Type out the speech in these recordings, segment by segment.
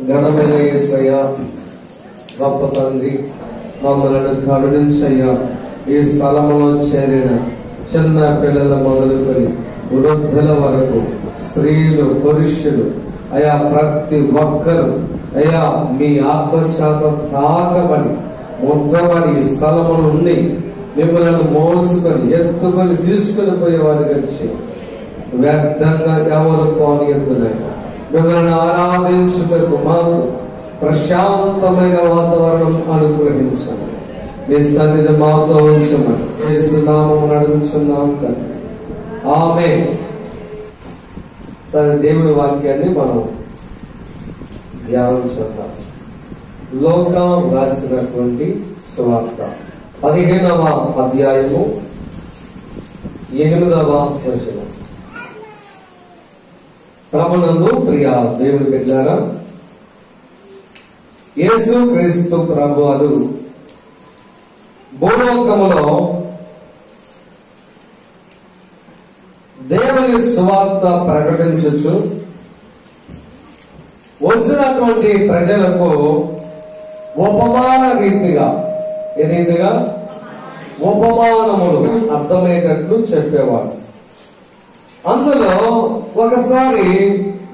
ఘనమైన యేసయ్య, గొప్ప తండ్రి, మమ్మల్ని కరుణించయ్యా. ఈ స్థలములో చేరిన చిన్న పిల్లల మొదలుకొని వృద్ధుల వరకు, స్త్రీలు, పురుషులు అయా ప్రతి ఒక్కరు అయ్యా మీ ఆత్మచేత తాకబడి ముద్దబడి ఈ స్థలము నుండి మిమ్మల్ని మోసుకొని ఎత్తుకొని తీసుకుని పోయేవారికి వచ్చి వ్యర్థంగా ఎవరు పోనీయద్దులేదు. మిమ్మల్ని ఆరాధించుటకు మాకు ప్రశాంతమైన వాతావరణం అనుగ్రహించండి. మీ సన్నిధి మాతో ఉంచమని యేసునామమున నడుచున్నాం తండ్రి, ఆమేన్. దేవుని వాక్యాన్ని మనం ధ్యానం చేద్దాం. లోకా రాసినటువంటి సువార్త 15వ అధ్యాయము 8వ వచనం. ప్రభునందు ప్రియ దేవుని బిడ్డలారా, యేసు క్రీస్తు ప్రభువారు భూలోకములో దేవుని సువార్త ప్రకటించుచు వచ్చినటువంటి ప్రజలకు ఉపమాన రీతిగా ఉపమానములు అర్థమయ్యేటట్లు చెప్పేవాడు. అందులో ఒకసారి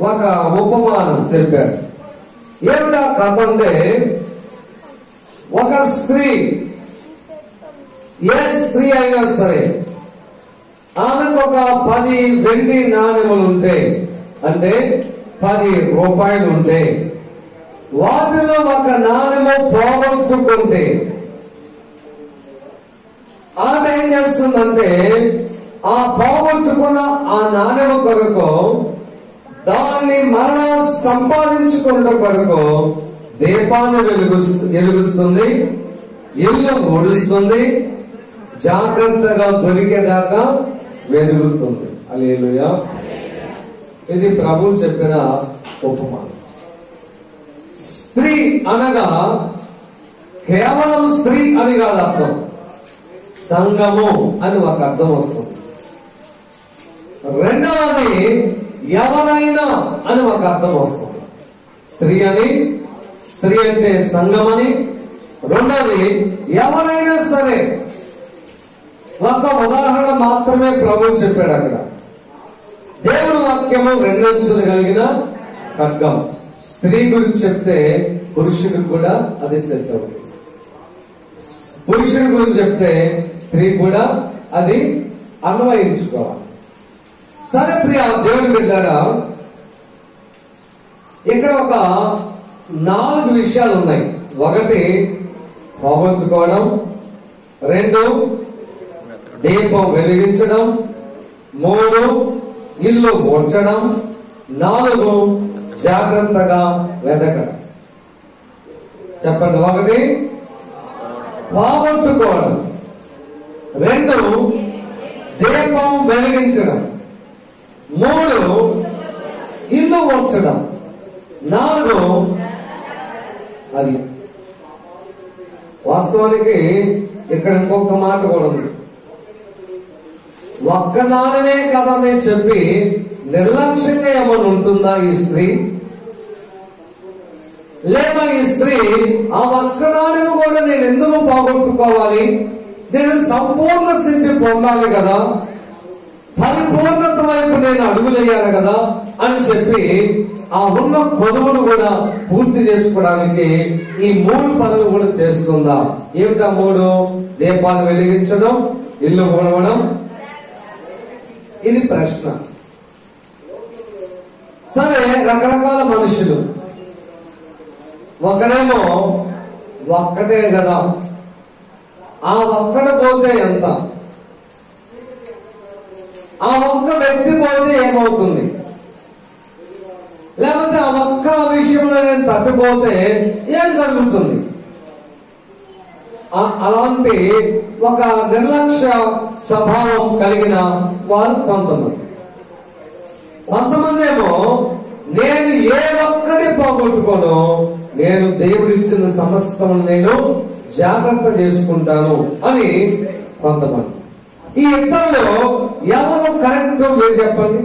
ఒక ఉపమానం చెప్పారు. ఏమిటా కథ అంటే, ఒక స్త్రీ, ఏ స్త్రీ అయినా సరే, ఆమెకు ఒక 10 వెండి నాణెములు ఉంటే, అంటే 10 రూపాయలు ఉంటే, వాటిలో ఒక నాణెము పోగొట్టుకుంటే ఆమె ఏం చేస్తుందంటే, ఆ పోగొట్టుకున్న ఆ నాణెము కొరకు, దాన్ని మరలా సంపాదించుకున్న కొరకు దీపాన్ని వెలుగుస్తుంది, ఇల్లు ఊడుస్తుంది, జాగ్రత్తగా దొరికేదాకా వెలుగుతుంది. హల్లెలూయా. ఇది ప్రభువు చెప్పిన ఉపమానం. స్త్రీ అనగా కేవలం స్త్రీ అని కాదు అర్థం, సంఘము అని ఒక అర్థం వస్తుంది. రెండవది ఎవరైనా అని ఒక అర్థం వస్తుంది. స్త్రీ అంటే సంఘమని, రెండవది ఎవరైనా సరే. ఒక ఉదాహరణ మాత్రమే ప్రభు చెప్పాడు అక్కడ. దేవుని వాక్యము 2 అంచులు కలిగిన ఖడ్గం. స్త్రీ గురించి చెప్తే పురుషుడికి కూడా అది సెట్ అవుతుంది. పురుషుడి గురించి చెప్తే స్త్రీ కూడా అది అన్వయించుకోవాలి. సరే ప్రియ దేవుని బిడ్డలారా, ఇక్కడ ఒక 4 విషయాలు ఉన్నాయి. 1 పోగొట్టుకోవడం, 2 దీపం వెలిగించడం, 3 ఇల్లు ఊడ్చడం, 4 జాగ్రత్తగా వెతకడం. చెప్పండి. 1 పోగొట్టుకోవడం, 2 దీపం వెలిగించడం, 3 ఇల్లు ఊడ్చడం, 4 అది. వాస్తవానికి ఇక్కడ ఇంకొక మాట కూడా ఉంది. ఒక్క నాణనే కదా నేను చెప్పి నిర్లక్ష్యంగా ఏమని ఉంటుందా ఈ స్త్రీ? లేదా ఈ స్త్రీ ఆ ఒక్క నాణ్యము కూడా నేను ఎందుకు పోగొట్టుకోవాలి, నేను సంపూర్ణ సిద్ధి పొందాలి కదా, పరిపూర్ణత వైపు నేను అడుగులేయాలి కదా అని చెప్పి ఆ ఉన్న పొదువును కూడా పూర్తి చేసుకోవడానికి ఈ 3 పనులు కూడా చేస్తుందా? ఏమిటా 3? దీపాలు వెలిగించడం, ఇల్లు ఊడవడం. ఇది ప్రశ్న. సరే, రకరకాల మనుషులు. ఒకరేమో ఒక్కటే కదా, ఆ ఒక్కడ పోతే ఎంత, ఆ ఒక్క వ్యక్తి పోతే ఏమవుతుంది, లేకపోతే ఆ ఒక్క విషయంలో నేను తప్పిపోతే ఏం జరుగుతుంది? అలాంటి ఒక నిర్లక్ష్య స్వభావం కలిగిన వారు కొంతమంది ఏమో నేను ఏ ఒక్కటి పోగొట్టుకోను, నేను దేవుడిచ్చిన సమస్తం నేను జాగ్రత్త చేసుకుంటాను అని కొంతమంది. ఈ ఇద్దరిలో ఎవరు కరెక్ట్ మీరు చెప్పండి.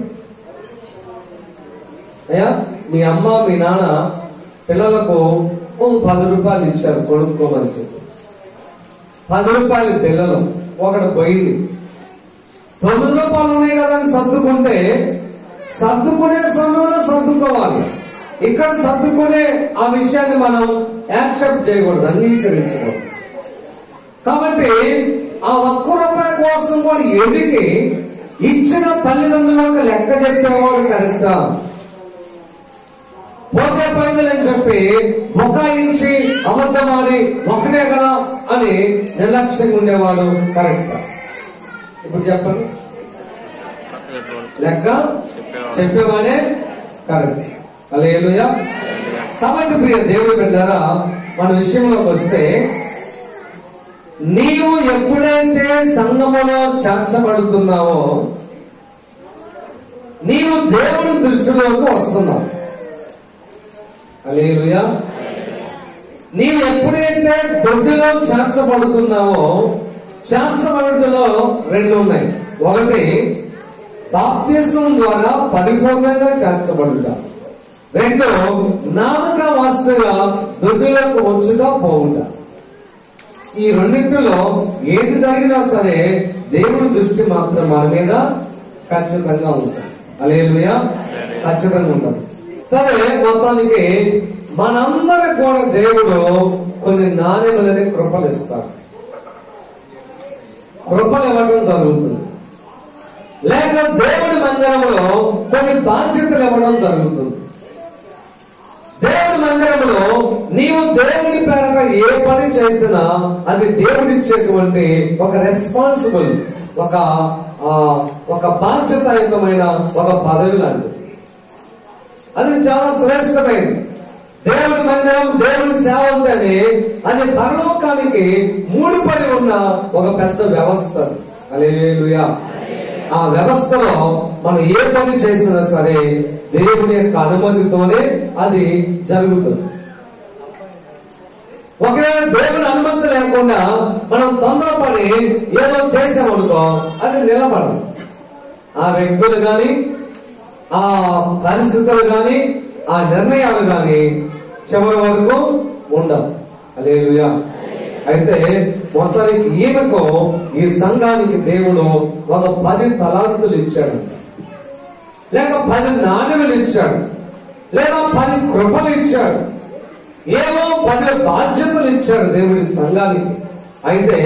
అయ్యా, మీ అమ్మ మీ నాన్న పిల్లలకు 10 రూపాయలు ఇచ్చారు కొనుక్కోమని చెప్పి. 10 రూపాయలు పిల్లలు ఒకటి పోయింది. 9 రూపాయలు ఉన్నాయి కదా అని సర్దుకుంటే సర్దుకునే సమయంలో సర్దుకోవాలి. ఇక్కడ సర్దుకునే ఆ విషయాన్ని మనం యాక్సెప్ట్ చేయకూడదు, అంగీకరించకూడదు. కాబట్టి ఆ 1 రూపాయి కోసం కూడా ఎదిగి ఇచ్చిన తల్లిదండ్రులకు లెక్క చెప్పేవాడు కరెక్టా, పోతే పోయిందని చెప్పి బొకాయించి అబద్ధమాడి ఒకటే కదా అని నిర్లక్ష్యంగా ఉండేవాడు కరెక్టా? ఇప్పుడు చెప్పండి, లెక్క చెప్పేవాడే కరెక్ట్. హల్లెలూయా. కాబట్టి ప్రియ దేవుని బిడ్డలారా, మన విషయంలోకి వస్తే, నీవు ఎప్పుడైతే సంఘములో చేర్చబడుతున్నావో నీవు దేవుని దృష్టిలోకి వస్తున్నావు. హల్లెలూయా. నీవు ఎప్పుడైతే దొడ్డిలో చేర్చబడుతున్నావో, చేర్చబడుటలో 2 ఉన్నాయి. ఒకటి బాప్తిస్మం ద్వారా పరిపూర్ణంగా చేర్చబడుట, 2 నామక వాస్తుగా దొడ్డిలోకి వచ్చుట పోవుట. ఈ రెండింటిలో ఏది జరిగినా సరే దేవుడి దృష్టి మాత్రం మన మీద ఖచ్చితంగా ఉంటుంది. హల్లెలూయా. ఖచ్చితంగా ఉంటుంది. సరే, మొత్తానికి మనందరికి కూడా దేవుడు కొన్ని నాణ్యములని కృపలు ఇస్తారు. కృపలు ఇవ్వడం జరుగుతుంది. లేక దేవుడి మందిరంలో కొన్ని బాధ్యతలు ఇవ్వడం జరుగుతుంది. దేవుడి మందిరంలో నీవు దేవుడి పేరట ఏ పని చేసినా అది దేవుడిచ్చేటువంటి ఒక రెస్పాన్సిబుల్, ఒక బాధ్యతాయుతమైన ఒక పదవి లాంటిది. అది చాలా శ్రేష్టమైనది. దేవుడి మందిరం, దేవుడి సేవ ఉంటేనే అది పరలోకానికి ముడిపడి ఉన్న ఒక పెద్ద వ్యవస్థ. హల్లెలూయా. ఆ వ్యవస్థలో మనం ఏ పని చేసినా సరే దేవుని యొక్క అనుమతితోనే అది జరుగుతుంది. ఒకవేళ దేవుని అనుమతి లేకుండా మనం తొందరపడి ఏదో చేసామనుకో అది నిలబడదు. ఆ వ్యక్తులు గాని, ఆ పరిస్థితులు గాని, ఆ నిర్ణయాలు గాని చివరి వరకు ఉండవు. హల్లెలూయా. అయితే మొత్తానికి ఈమెకు, ఈ సంఘానికి దేవుడు ఒక 10 తలాంతులు ఇచ్చాడు, లేక 10 నాణ్యములు ఇచ్చాడు, లేదా 10 కృపలు ఇచ్చాడు, ఏవో 10 బాధ్యతలు ఇచ్చాడు దేవుడి సంఘానికి. అయితే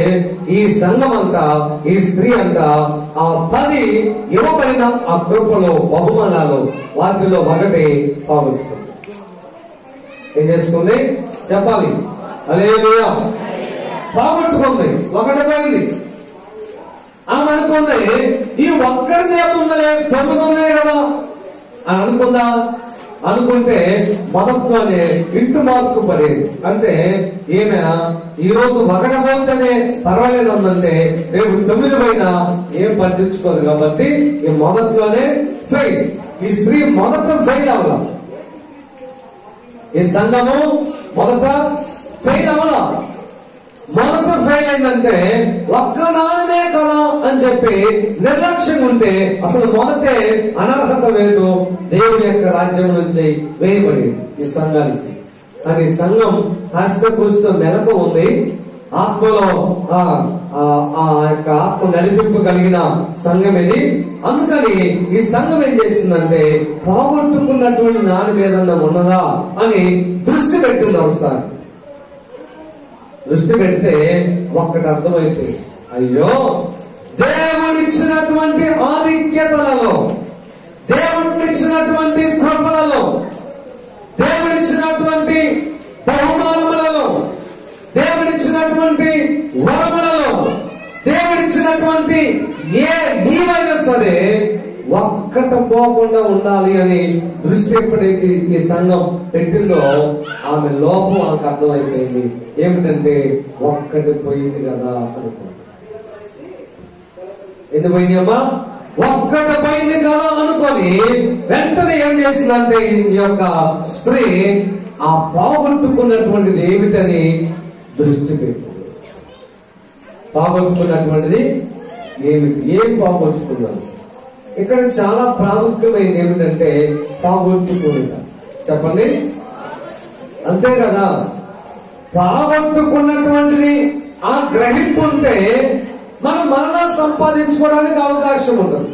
ఈ సంఘం అంతా, ఈ స్త్రీ అంతా ఆ 10 ఇవ్వబడిన ఆ కృపలు, బహుమానాలు, వాటిలో ఒకటి పోగొట్టుకుంది. ఏం చేసుకుంది చెప్పాలి? హల్లెలూయా. పోగొట్టుకుంది, ఒకటి పోయింది. ఆమె అనుకుంది, ఈ ఒక్కడిదే ఉందలే, 9 ఉన్నాయి కదా అని అనుకుందా? అనుకుంటే మొదట్లోనే ఇంటి మార్కు పడేది. అంటే ఈమె ఈ రోజు 1 పోతేనే పర్వాలేదు అందంటే రేపు 9 పైన ఏం పట్టించుకోదు. కాబట్టి ఈ మొదట్లోనే ఫెయిల్. ఈ స్త్రీ మొదట ఫెయిల్ అవ్వాల. ఈ సంఘము మొదట ఫెయిల్ అవ్వాల. మొదట ఫెయిల్ అయిందంటే ఒక్క నానే కదా అని చెప్పి నిర్లక్ష్యం ఉంటే అసలు మొదటే అనర్హత వేరు దేవుని యొక్క రాజ్యం నుంచి వేయబడి ఈ సంఘానికి. అని సంఘం కాస్త కూర్చుతో మెలకు ఉంది. ఆత్మలో ఆ యొక్క ఆత్మ నడిపింపు కలిగిన సంఘం ఇది. అందుకని ఈ సంఘం ఏం చేస్తుందంటే పోగొట్టుకున్నటువంటి నాని మీద ఉన్నదా అని దృష్టి పెట్టింది. ఒకసారి దృష్టి పెడితే ఒక్కటి అర్థమైతే, అయ్యో దేవుడిచ్చినటువంటి ఆధిక్యతలలో, దేవుడిచ్చినటువంటి కృపలలో, దేవుడిచ్చినటువంటి బహుమానములలో, దేవుడిచ్చినటువంటి వరములలో, దేవుడిచ్చినటువంటి ఏవైనా సరే ఒక్కట పోకుండా ఉండాలి అని దృష్టి ఎప్పుడైతే ఈ సంఘం పెట్టిందో ఆమె లోపం ఆమెకు అర్థమైపోయింది. ఏమిటంటే ఒక్కటి పోయింది కదా అనుకో. ఎన్ని పోయింది అమ్మా? ఒక్కటి పోయింది కదా అనుకొని వెంటనే ఏం చేసిందంటే ఈ యొక్క స్త్రీ ఆ పోగొట్టుకున్నటువంటిది ఏమిటని దృష్టి పెట్టింది. పోగొట్టుకున్నటువంటిది ఏమిటి? ఏం పోగొట్టుకున్నాను? ఇక్కడ చాలా ప్రాముఖ్యమైనది ఏమిటంటే పోగొట్టుకునేట. చెప్పండి, అంతే కదా. పోగొట్టుకున్నటువంటిది ఆ గ్రహింపు ఉంటే మనం మరలా సంపాదించుకోవడానికి అవకాశం ఉంటుంది.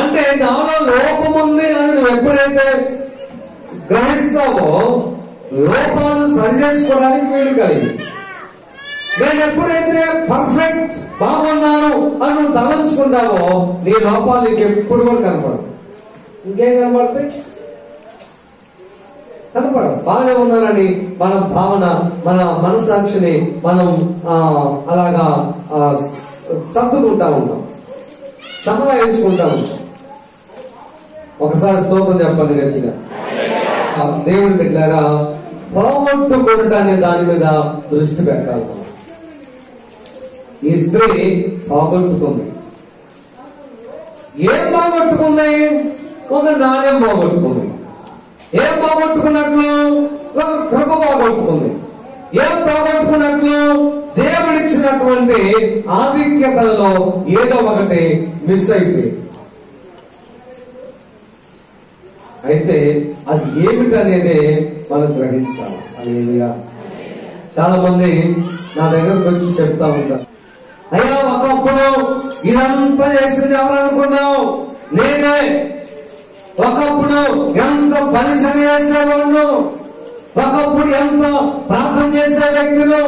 అంటే నాలో లోపం ఉంది అని నువ్వు ఎప్పుడైతే గ్రహిస్తావో లోపాలు సరి చేసుకోవడానికి వీలు కలిగింది. నేను ఎప్పుడైతే పర్ఫెక్ట్ బాగున్నాను అని నువ్వు తలంచుకుంటావో నీ లోపాలు నీకు ఎప్పుడు కూడా కనపడదు. ఇంకేం కనపడతాయి? కనపడదు. బాగానే ఉన్నానని మన భావన, మన మనసాక్షిని మనం అలాగా సర్దుకుంటా ఉంటాం, సంపాదించుకుంటా ఉంటాం. ఒకసారి స్తోత్రం చెప్పండి గట్టిగా. దేవుని బిడ్డలారా, పోగొట్టుకుంటానే దాని మీద దృష్టి పెట్టాలి. ఈ స్త్రీ పోగొట్టుకుంది. ఏం పోగొట్టుకుంది? ఒక నాణ్యం పోగొట్టుకుంది. ఏం పోగొట్టుకున్నట్లు? ఒక కృప పోగొట్టుకుంది. ఏం పోగొట్టుకున్నట్లు? దేవుడిచ్చినటువంటి ఆధిక్యతలలో ఏదో ఒకటి మిస్ అయిపోయింది. అయితే అది ఏమిటనేది మనం గ్రహించాలి. హల్లెలూయా. చాలా మంది నా దగ్గరకు వచ్చి చెప్తా ఉంటారు, అయ్యా ఒకప్పుడు ఇదంతా చేసింది ఎవరు అనుకున్నావు? నేనే. ఒకప్పుడు ఎంత పరిచయం చేసేవాళ్ళు, ఒకప్పుడు ఎంత ప్రార్థన చేసే వ్యక్తులు,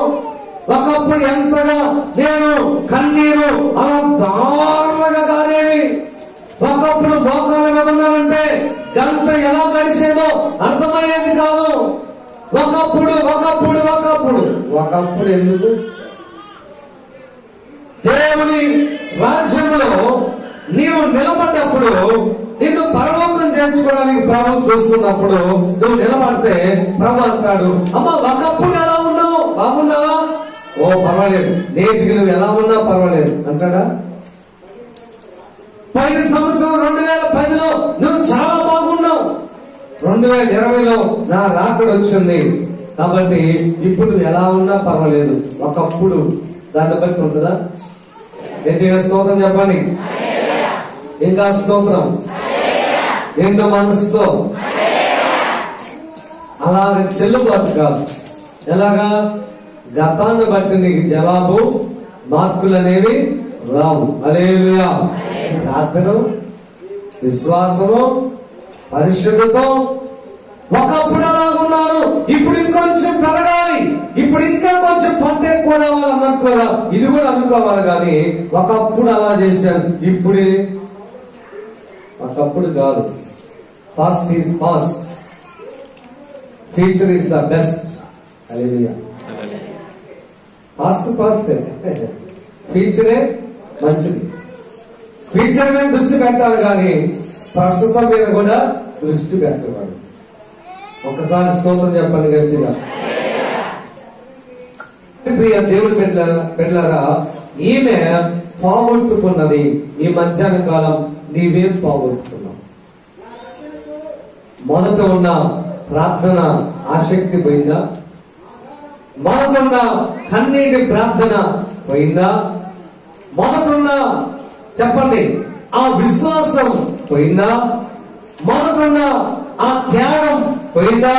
ఒకప్పుడు ఎంతగా నేను కన్నీరు అలా దారుణంగా కాదేవి. ఒకప్పుడు మోకాళ్ళ మీద ఉన్నానంటే గంట ఎలా గడిచేదో అర్థమయ్యేది కాదు. ఒకప్పుడు ఒకప్పుడు ఒకప్పుడు ఒకప్పుడు ఎందుకు? దేవుని రాజ్యంలో నీవు నిలబడ్డప్పుడు, నిన్ను పరలోకం చేర్చుకోవడానికి ప్రభు చూస్తున్నప్పుడు నువ్వు నిలబడితే ప్రభు అంటాడు, అమ్మా ఒకప్పుడు ఎలా ఉన్నావు? బాగున్నావా? ఓ పర్వాలేదు. నేటికి నువ్వు ఎలా ఉన్నా పర్వాలేదు అంటాడా? పోయిన సంవత్సరం 2010లో నువ్వు చాలా బాగున్నావు, 2020లో నా రాకడ వచ్చింది కాబట్టి ఇప్పుడు నువ్వు ఎలా ఉన్నా పర్వాలేదు. ఒకప్పుడు దాన్ని బట్టి ఉంటుందా? గట్టిగా స్తోత్రం చెప్పండి. ఇంకా స్తోత్రం నిండు మనసుతో. అలాగ చెల్లుబాటు కాదు. ఎలాగా? గతాన్ని బట్టి నీకు జవాబు మార్కులు అనేవి రావు. హల్లెలూయా. ప్రార్థన, విశ్వాసము, పరిశుద్ధతో ఒకప్పుడు అలాగున్నాను, ఇప్పుడు ఇంకొంచెం పెరగాలి, ఇప్పుడు ఇంకా కొంచెం పంట ఎక్కువ రావాలి అన్నట్టుగా ఇది కూడా అనుకోవాలి. కానీ ఒకప్పుడు అలా చేశాను, ఇప్పుడే. ఒకప్పుడు కాదు. Past is past, future is the best. Hallelujah. Past past, ఫ్యూచరే మంచిది. ఫ్యూచర్ మీద దృష్టి పెట్టాలి కానీ ప్రస్తుతం మీద కూడా దృష్టి పెట్టాలి. ఒకసారి స్తోత్రం చెప్పండి గట్టిగా. ప్రియ దేవుడి బిడ్డలారా, ఈమె పోగొట్టుకున్నది. ఈ మధ్యాహ్న కాలం నీవేం పోగొట్టుకున్నావు? మొదట ఉన్న ప్రార్థన ఆసక్తి పోయిందా? మొదట ఉన్న కన్నీటి ప్రార్థన పోయిందా? మొదటున్న చెప్పండి ఆ విశ్వాసం పోయిందా? మొదటున్న ఆ త్యాగం పోయిందా?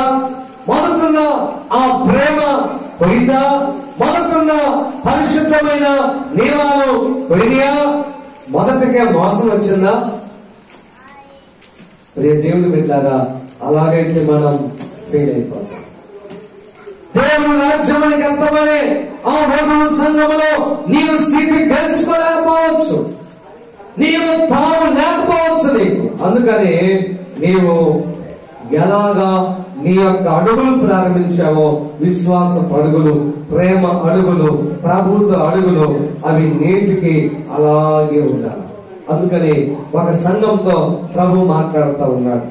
మొదటున్న ఆ ప్రేమ పోయిందా? మొదటున్న పరిశుద్ధమైన నియమాలు పోయినాయా? మొదటికే మోసం వచ్చిందా? దేవుని బిడ్డలారా, అలాగైతే మనం ఫెయిల్ అయిపోతాం. దేవుని రాజ్యానికి అర్థమనే ఆ వధువు సంఘములో నీవు స్థితి గెలుచుకోలేకపోవచ్చు, నీవు తాము లేకపోవచ్చు నీకు. అందుకని నీవు ఎలాగా నీ యొక్క అడుగులు ప్రారంభించావో, విశ్వాస అడుగులు, ప్రేమ అడుగులు, ప్రభుత్వ అడుగులు, అవి నేటికి అలాగే ఉండాలి. అందుకని ఒక సంఘంతో ప్రభు మాట్లాడుతూ ఉన్నాడు.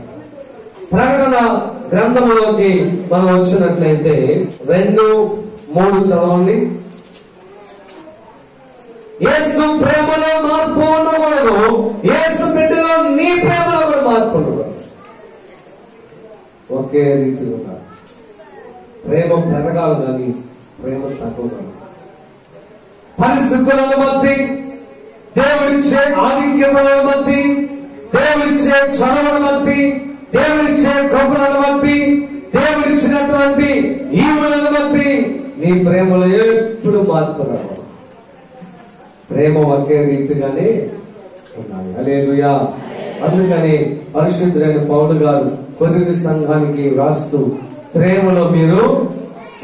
ప్రకటన గ్రంథంలోకి మనం వచ్చినట్లయితే 2:3 చదవండి. యేసు ప్రేమలో మార్పు ఉండకూడదు, యేసు బిడ్డలో నీ ప్రేమలో కూడా మార్పు ఉండకూడదు. ఒకే రీతి ఉండాలి. ప్రేమ పెరగాలి కానీ ప్రేమ తగ్గకూడదు. పరిస్థితులను బట్టి, దేవుడిచ్చే ఆధిక్యతలను బట్టి, దేవుడిచ్చే చొరవను బట్టి, దేవుడిచ్చే కృపలను బట్టి, దేవుడిచ్చిన చేసినటువంటి ఈవులను బట్టి నీ ప్రేమలో ఎప్పుడు మార్పు రావాలి. ప్రేమ ఒకే రీతిగానే ఉండాలి. హల్లెలూయా. అందుకని పరిశుద్ధుడైన పౌలు గారు కొరింథీ సంఘానికి రాస్తూ ప్రేమలో మీరు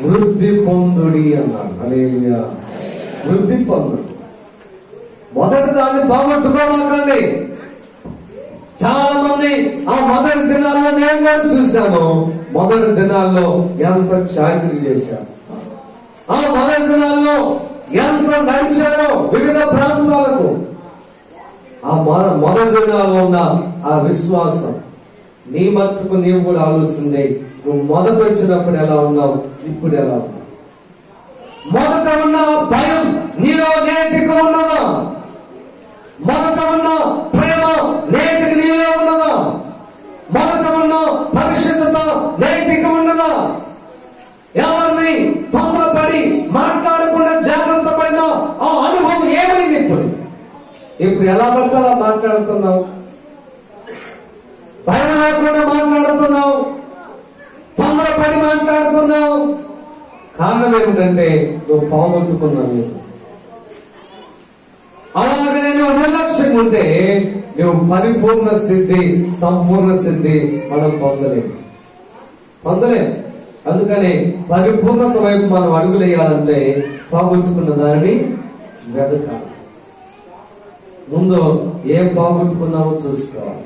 వృద్ధి పొందుడి అన్నారు. హల్లెలూయా. వృద్ధి పొందుడు. మొదటి దాన్ని పోగొట్టుకోవాలండి. చాలా మంది ఆ మొదటి దినాల్లో నేను కూడా చూశాను. మొదటి దినాల్లో ఎంత చాకరీ చేశాను, ఆ మొదటి దినాల్లో ఎంత నడిచారో వివిధ ప్రాంతాలకు. ఆ మొదటి దినాల్లో ఉన్న ఆ విశ్వాసం నీ మట్టుకు నీవు కూడా ఆలోచించే. నువ్వు మొదట వచ్చినప్పుడు ఎలా ఉన్నావు, ఇప్పుడు ఎలా ఉన్నావు? మొదట ఉన్న భయం నీలో నేటికి ఉన్నదా? మొదట ఉన్న ప్రేమ నేటికి నీలో ఉన్నదా? మొదట ఉన్న పరిశుద్ధత నేటికి ఉన్నదా? ఎవరిని తొందరపడి మాట్లాడకుండా జాగ్రత్త పడినా ఆ అనుభవం ఏమైంది? ఇప్పుడు ఎలా పడితే అలా మాట్లాడుతున్నావు, భయం లేకుండా మాట్లాడుతున్నావు, తొందరపడి మాట్లాడుతున్నావు. కారణం ఏమిటంటే నువ్వు పోగొట్టుకున్నావు. అలాగనే నువ్వు నిర్లక్ష్యం ఉంటే నువ్వు పరిపూర్ణ సిద్ధి, సంపూర్ణ సిద్ధి మనం పొందలేము. అందుకని పరిపూర్ణత వైపు మనం అడుగులేయాలంటే పోగొట్టుకున్న దానిని వెతకాలి. ముందు ఏం పోగొట్టుకున్నావో చూసుకోవాలి.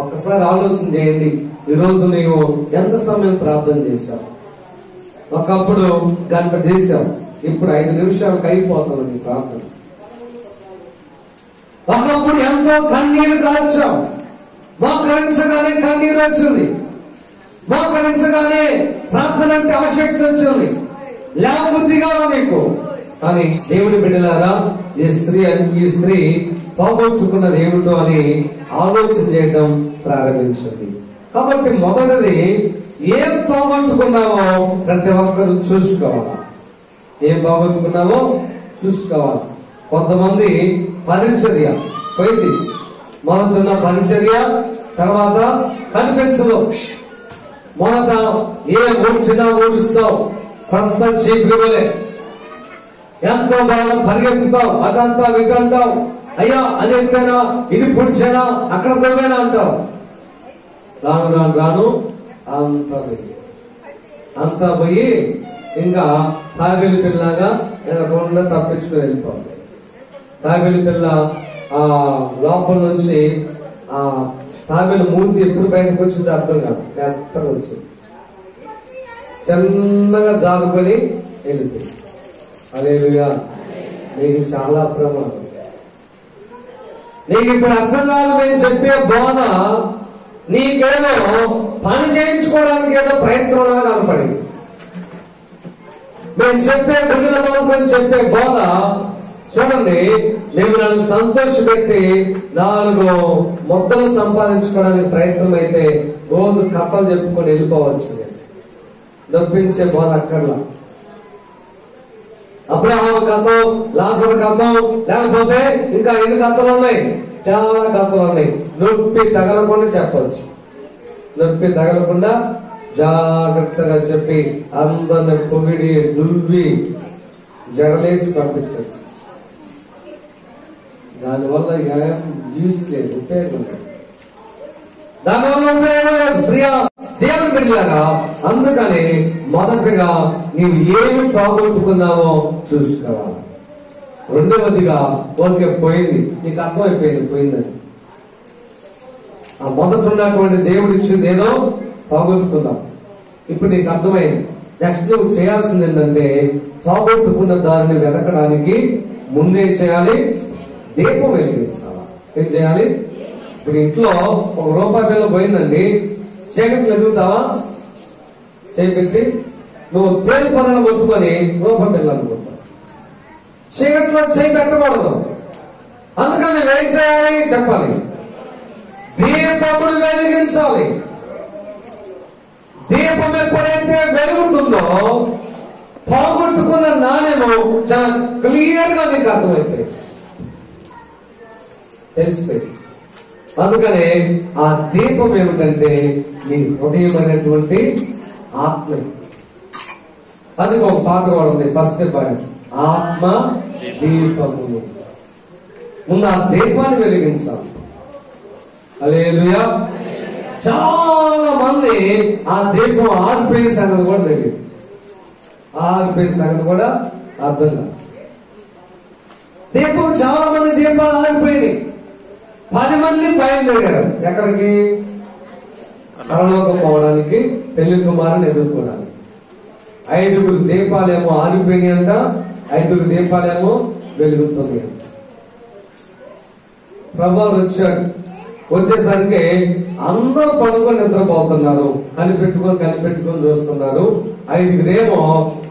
ఒక్కసారి ఆలోచన చేయండి. ఈరోజు నీవు ఎంత సమయం ప్రార్థన చేశావు? ఒకప్పుడు గంట చేశావు, ఇప్పుడు 5 నిమిషాలకు అయిపోతుంది నీ ప్రార్థన. ఒకప్పుడు ఎంతో కన్నీరు కాల్చావు, మోకరించగానే కన్నీరు వచ్చింది, మోకరించగానే ప్రార్థన అంటే ఆసక్తి వచ్చింది, లేబుద్ధి కాదా నీకు? కానీ దేవుని బిడ్డలారా, ఈ స్త్రీ పోగొట్టుకున్నది ఏమిటో అని ఆలోచన చేయడం ప్రారంభించింది. కాబట్టి మొదటిది ఏం పోగొట్టుకున్నావో ప్రతి ఒక్కరు చూసుకోవాలి. ఏం పోగొట్టుకున్నావో చూసుకోవాలి. కొంతమంది పరిచర్య పోయింది. మొదట పరిచర్య తర్వాత కనిపించదు. మొదట ఏ ఊడ్చినా ఊడుస్తావు, కొత్త చీపురులే ఎంతో బాగా పరిగెత్తుతావు, అటంటావు ఇటంటావు, అయ్యా అది ఎత్తేనా, ఇది పుడిచేనా, అక్కడ తవ్వేనా అంటావు. రాను రాను రాను అంతా పోయి ఇంకా తాబేలు పిల్లగా రెండు తప్పించుకుని వెళ్ళిపోతుంది. తాబేలు పిల్ల ఆ లోపల నుంచి ఆ తాబేలు మూర్తి ఎప్పుడు బయటకు వచ్చింది అర్థం కాదు, మెత్తగా వచ్చింది, చిన్నగా జారుకొని వెళ్ళిపోయింది. హల్లెలూయా. నీకు చాలా ప్రమాదం. నీకు ఇప్పుడు అర్థం కాదు. నేను చెప్పే బోధ నీకేదో పని చేయించుకోవడానికి ఏదో ప్రయత్నంలా కనపడింది. నేను చెప్పే గుడ్డల బోధ చెప్పే బోధ చూడండి, మేము నన్ను సంతోషపెట్టి 4 ముద్దలు సంపాదించుకోవడానికి ప్రయత్నం అయితే రోజు కథలు చెప్పుకొని వెళ్ళిపోవచ్చు. నొప్పించే బోధ అక్కర్లా. అబ్రహాం కథం, లాజరు కథం, లేకపోతే ఇంకా ఎన్ని కథలు ఉన్నాయి, చాలా కథలు ఉన్నాయి. నొప్పి తగలకుండా చెప్పచ్చు. నొప్పి తగలకుండా జాగ్రత్తగా చెప్పి అందరిని పొగిడి దువ్వి జడలేసి పంపించచ్చు. దానివల్ల యూస్ లేదు, ఉపయోగం లేదు. దానివల్ల ఉపయోగం లేదు. ప్రియా దేవుని బిడ్డలారా, అందుకని మొదటగా నీవు ఏమి పోగొట్టుకున్నావో చూసుకోవాలి. రెండవదిగా ఓకే పోయింది, నీకు అర్థమైపోయింది పోయిందని. ఆ మొదట ఉన్నటువంటి దేవుడు ఇచ్చింది ఏదో పోగొట్టుకున్నాం, ఇప్పుడు నీకు అర్థమైంది. నెక్స్ట్ నువ్వు చేయాల్సింది ఏంటంటే పోగొట్టుకున్న దాన్ని వెతకడానికి ముందే చేయాలి, దీపం వెలిగించాలి. ఏం చేయాలి? ఇప్పుడు ఇంట్లో ₹1 బిల్ల పోయిందండి, చీకట్లు ఎదుగుతావా? చేపెట్టి నువ్వు తేలి పనులు కొట్టుకొని ₹1 బిల్ల అనుకుంటావు. చీకట్లో చేయి పెట్టకూడదు. అందుకని నువ్వేం చేయాలి చెప్పాలి, దీపమును వెలిగించాలి. దీపం ఎప్పుడైతే వెలుగుతుందో పోగొట్టుకున్న నాణ్యము చాలా క్లియర్ గా నీకు అర్థమైపోయింది, తెలిసిపోయింది. అందుకనే ఆ దీపం ఏమిటంటే నీ హృదయం అనేటువంటి ఆత్మ. అది ఒక పాట కూడా ఉంది, ఫస్ట్ పాట ఆత్మ దీపము. ముందు ఆ దీపాన్ని వెలిగించాలి. హల్లెలూయా. చాలా మంది ఆ దీపం ఆరిపోయిన సంగతి కూడా తెలియదు, ఆరిపోయిన సంగతి కూడా అర్థం కాదు. దీపం చాలా మంది దీపాలు ఆరిపోయినాయి. 10 మంది బయలుదేరారు ఎక్కడికి? పరలోకం పోవడానికి, పెళ్లి కుమారుని ఎదుర్కోవడానికి. 5 దీపాలేమో ఆరిపోయినాయి అంట, 5 దీపాలేమో వెలుగుతుంది అంట. ప్రభువు వచ్చాడు. వచ్చేసరికి అందరూ పడుకొని నిద్రపోతున్నారు, కనిపెట్టుకొని చూస్తున్నారు. 5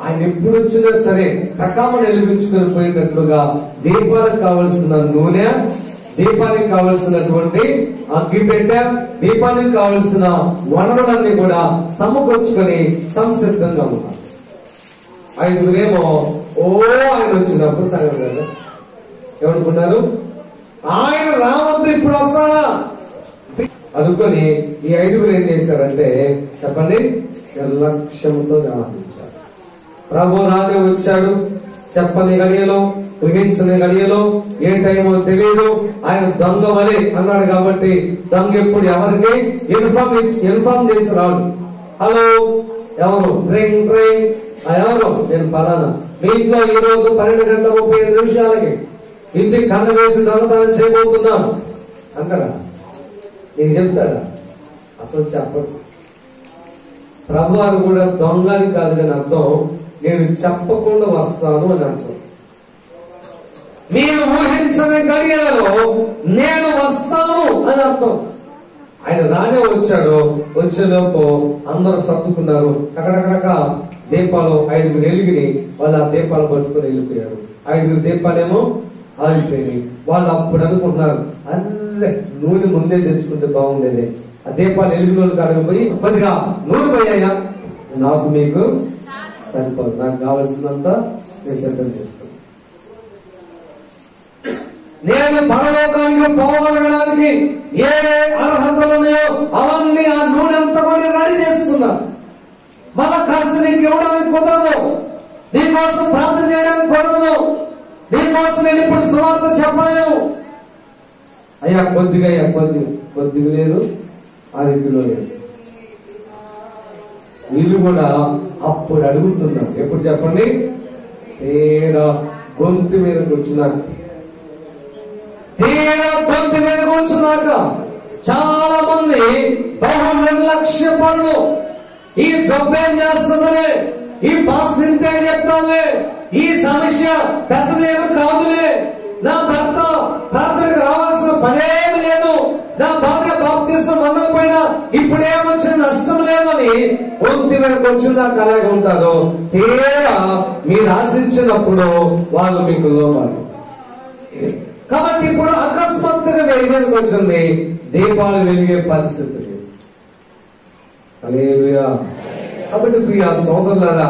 ఆయన ఎప్పుడు వచ్చినా సరే కకామని వెలిగించుకొని పోయినట్లుగా దీపాలకు కావలసిన నూనె, దీపానికి కావలసినటువంటి అగ్గిపెట్టె, దీపానికి కావలసిన వనరులన్నీ కూడా సమకూర్చుకొని సంసిద్ధంగా ఉన్నారు. 5 ఆయన వచ్చినప్పుడు సంగతి కదా ఏమనుకున్నారు? ఆయన రావద్దు, ఇప్పుడు వస్తాడా అనుకొని ఈ 5 ఏం చేశారంటే చెప్పండి, నిర్లక్ష్యంతో వ్యవహరించారు. ప్రభు రానే వచ్చాడు, చెప్పని గడియలో, ఊహించని గడియలో, ఏ టైమో తెలియదు. ఆయన దొంగ వలె అన్నాడు కాబట్టి దొంగ ఎప్పుడు ఎవరికి ఇన్ఫార్మ్ చేసి రాడు. హలో ఎవరు? ట్రైన్ ట్రైన్ ఎవరు? నేను పలానా. మీ ఇంట్లో ఈ రోజు 12:35 ఇంటికి కన్న వేసి దొంగతనం చేయబోతున్నాం అంటారా? నీకు చెప్తారా? అసలు చెప్పడు. ప్రభువారు కూడా దొంగని కాదు అని అర్థం, నేను చెప్పకుండా వస్తాను అని అర్థం. మీరు ఊహించని గడియలలో నేను వస్తాను అని అర్థం. ఆయన రానే వచ్చాడు. వచ్చేలోపు అందరూ సర్దుకున్నారు. అక్కడక్కడక దీపాలు 5 వెలిగిని వాళ్ళు ఆ దీపాలు పట్టుకుని వెళ్ళిపోయారు. 5 దీపాలేమో ఆగిపోయినాయి. వాళ్ళు అప్పుడు అనుకుంటున్నారు, అల్లే నూనె ముందే తెచ్చుకుంటే బాగుండేది. ఆ దీపాలు వెలుగులోకి కడగపోయి కొద్దిగా నూనె పోయాయా, నాకు మీకు సరిపోదు, నాకు కావలసినంత నేను సిద్ధం చేసుకున్నాను. నేను పరలోకానికి పోగలగడానికి ఏ అర్హతలు ఉన్నాయో అవన్నీ ఆ నూనె అంతా కూడా రెడీ చేసుకున్నా. మళ్ళా కాస్త నీకు ఇవ్వడానికి కుదరదు, నీకోసం ప్రార్థన చేయడానికి కుదరదు, నీకోసం నేను ఇప్పుడు సువార్త చెప్పలేను. అయ్యా కొద్దిగా లేదు, 6 కిలో లేదు. వీళ్ళు కూడా అప్పుడు అడుగుతున్నారు. ఎప్పుడు చెప్పండి? తీరా గొంతు మీదకి వచ్చినాక చాలా మంది బహు నిర్లక్ష్య పనులు. ఈ జబ్బేం చేస్తుందలే, ఈ పాస్ ఇంతే చెప్తానులే, ఈ సమస్య పెద్దదేమి కాదులే, నా భర్త ప్రార్థనకు రావాల్సిన పనేమి లేదు, నా భార్య బాప్తిసం అందకపోయినా ఇప్పుడేమొచ్చిన నష్టం లేదని ఒంటి మీదకి వచ్చిందాక అలాగే ఉంటారు. తీరా మీరు ఆశించినప్పుడు వాళ్ళు మీకు లోపాలు. కాబట్టి ఇప్పుడు అకస్మాత్తుగా వెలిగేందుకు వచ్చింది, దీపాలు వెలిగే పరిస్థితి. హల్లెలూయా. కాబట్టి ప్రియ సోదరులారా,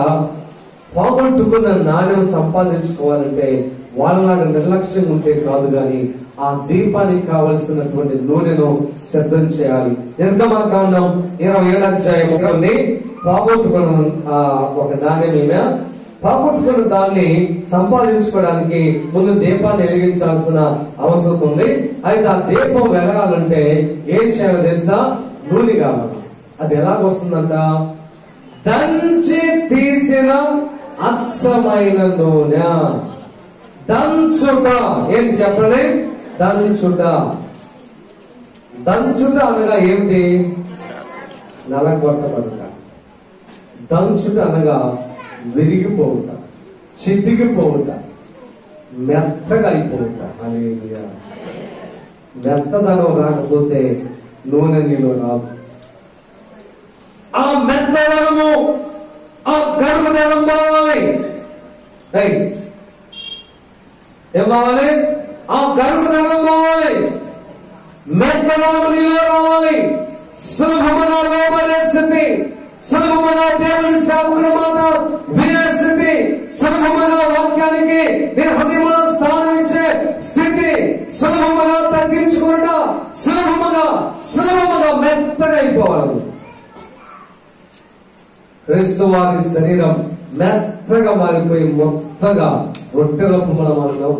పోగొట్టుకున్న నాణ్యం సంపాదించుకోవాలంటే వాళ్ళలాగా నిర్లక్ష్యం ఉంటే కాదు, గాని ఆ దీపానికి కావలసినటువంటి నూనెను సిద్ధం చేయాలి. నిర్గమకాండం 27వ అధ్యాయం పోగొట్టుకున్న ఒక నాణ్యం పోగొట్టుకున్న దాన్ని సంపాదించుకోవడానికి ముందు దీపాన్ని వెలిగించాల్సిన అవసరం ఉంది. అయితే ఆ దీపం వెలగాలంటే ఏం చేయాలో తెలుసా? నూనె కావాలి. అది ఎలాగొస్తుందంట? దంచి తీసిన అచ్చమైన నూనె. దంచుట ఏంటి చెప్పండి? దంచుట. దంచుట అనగా ఏమిటి? నలగొట్టబడుట. దంచుట అనగా విరిగిపోవుట, చిద్దిగిపోవుట, మెత్తగా అయిపోవుట. హల్లెలూయా. మెత్తదనం రాకపోతే నూనె నీలో రాదు. ఆ మెత్తదనము, ఆ గర్భదనం పోవాలి. ఏం కావాలి? ఆ గర్భదనం పోవాలి, మెత్తదనం నీలో రావాలి. సులభముగా లోబడే స్థితి, సులభముగా దేవుని సేవకుడి మాట వినే స్థితి, సులభముగా వాక్యానికి నీ హృదయంలో స్థానం ఇచ్చే స్థితి, సులభముగా తగ్గించుకున్నట, సులభముగా మెత్తగా అయిపోవాలి. క్రీస్తు వారి శరీరం మెత్తగా మారిపోయి మొత్తగా రొట్టె రూపం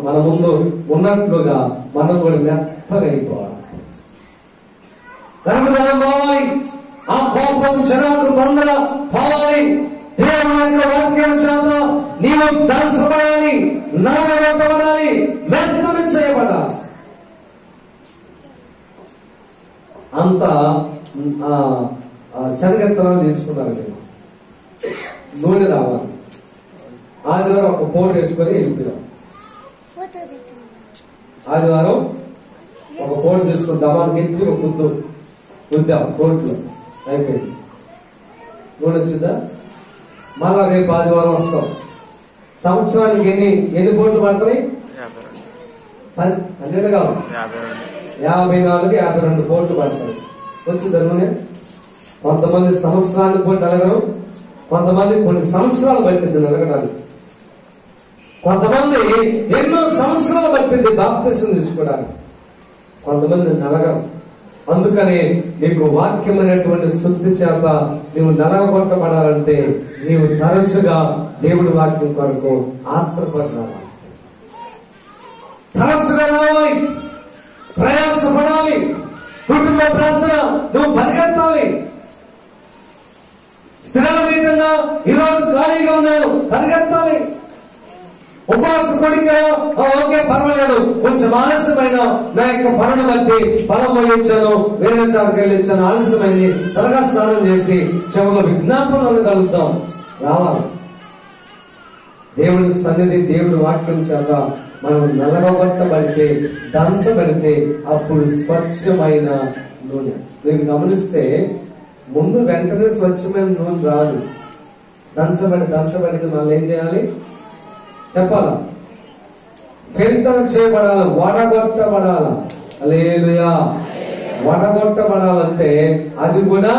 మన ముందు ఉన్నట్లుగా మనం కూడా మెత్తగా అయిపోవాలి. గర్భధనం పోవాలి, ఆ కోపం చిరాకు తొందర పోవాలి. దేవుని యొక్క వాక్యం చేత నీవు దంచబడాలి, నలగబడాలి, మెత్తని చేయబడాలి. అంతా శనగెత్తనాలు తీసుకున్నారు. మీరు నూనె రావాలి, ఆదివారం ఒక పోటు వేసుకొని వెళ్ళిపోయాం. ఆదివారం ఒక పోటు తీసుకుని దమానికి ఎత్తి ఒక గుద్దాం కోట్లో, అయిపోయింది. నూనె వచ్చిందా? మళ్ళా రేపు ఆదివారం వస్తాం. సంవత్సరానికి ఎన్ని పోట్లు పడతాయి? 54 52 పోట్లు పడతాయి. వచ్చిందా నూనె? కొంతమంది సంవత్సరానికి పోటీ అడగరు, కొంతమంది కొన్ని సంవత్సరాలు పట్టింది అడగడానికి, కొంతమంది ఎన్నో సంవత్సరాలు పట్టింది బాప్తిసం తీసుకోవడానికి, కొంతమంది నలగరు. అందుకని నీకు వాక్యం అనేటువంటి శుద్ధి చేత నీవు నలగొట్టబడాలంటే నీవు తరచుగా దేవుడి వాక్యం కొరకు ఆత్రపడాలి, తరచుగా రావాలి, ప్రయాసపడాలి. కుటుంబ ప్రార్థన నువ్వు పరిగెత్తాలి. స్థిరమైన ఈరోజు ఖాళీగా ఉన్నాను, పరిగెత్తాలి. ఉపవాస కోడిక ఓకే పర్వాలేదు, కొంచెం ఆలస్యమైన నా యొక్క పనులు బట్టి పొలం పోయించాను, వేరే చాటుకు వెళ్ళించాను, ఆలస్యమైంది, త్వరగా స్నానం చేసి చెవులో విజ్ఞాపనలు కలుగుతాం. రావాలి దేవుని సన్నిధి, దేవుడి వాక్యం చేత మనం నలగొట్టబడితే, దంచబడితే అప్పుడు స్వచ్ఛమైన నూనె. మీరు గమనిస్తే ముందు వెంటనే స్వచ్ఛమైన నూనె రాదు. దంచబడింది మళ్ళీ ఏం చేయాలి చెప్పాలా? ఫిల్టర్ చేయబడాలి, వడగొట్టబడాలి. హల్లెలూయా. వడగొట్టబడాలంటే అది కూడా